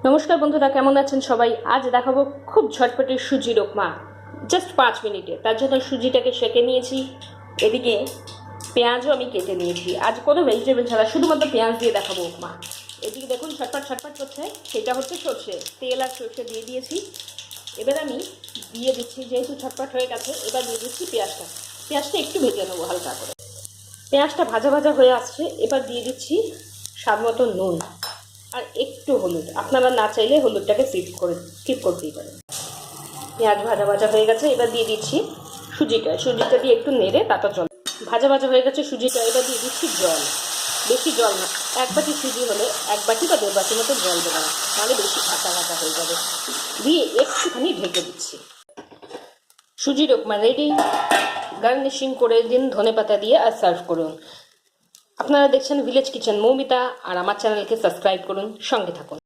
নমস্কার বন্ধুরা, কেমন আছেন সবাই? আজ দেখাবো খুব ঝটপটে সুজির উপমা, জাস্ট 5 মিনিটে। তার জন্য সুজিটাকে সেঁকে নিয়েছি, এদিকে পেঁয়াজও আমি কেটে নিয়েছি। আজ কোনো ভেজিটেবল ছাড়া শুধুমাত্র পেঁয়াজ দিয়ে দেখাবো উপমা। এদিকে দেখুন ছটপট ছটপট করছে, সেটা হচ্ছে সর্ষে তেল আর সর্ষে দিয়ে দিয়েছি। এবার আমি দিয়ে দিচ্ছি, যেহেতু ছটপট হয়ে গেছে, এবার দিয়ে দিচ্ছি পেঁয়াজটা। পেঁয়াজটা একটু ভেজে নেবো হালকা করে। পেঁয়াজটা ভাজা ভাজা হয়ে আসছে, এবার দিয়ে দিচ্ছি স্বাদ মতো নুন আর একটু হলুদ। আপনারা না চাইলে হলুদটাকে স্কিপ করতেই পারেন। পেঁয়াজ ভাজা ভাজা হয়ে গেছে, এবার দিয়ে দিচ্ছি সুজিটা দিয়ে একটু নেড়ে তারপর জল। ভাজা ভাজা হয়ে গেছে সুজিটা, এবার দিয়ে দিচ্ছি জল। বেশি জল না, 1 বাটি সুজি হলে 1 বাটি বা 1.5 বাটির মতো জল দেবো না, নাহলে বেশি কাঁচা কাঁচা হয়ে যাবে। দিয়ে একটুখানি ঢেকে দিচ্ছি। সুজির উপমা রেডি। গার্নিশিং করে দিন ধনেপাতা দিয়ে আর সার্ভ করুন। আপনারা দেখছেন ভিলেজ কিচেন মৌমিতা, আর আমার চ্যানেলকে সাবস্ক্রাইব করুন, সঙ্গে থাকুন।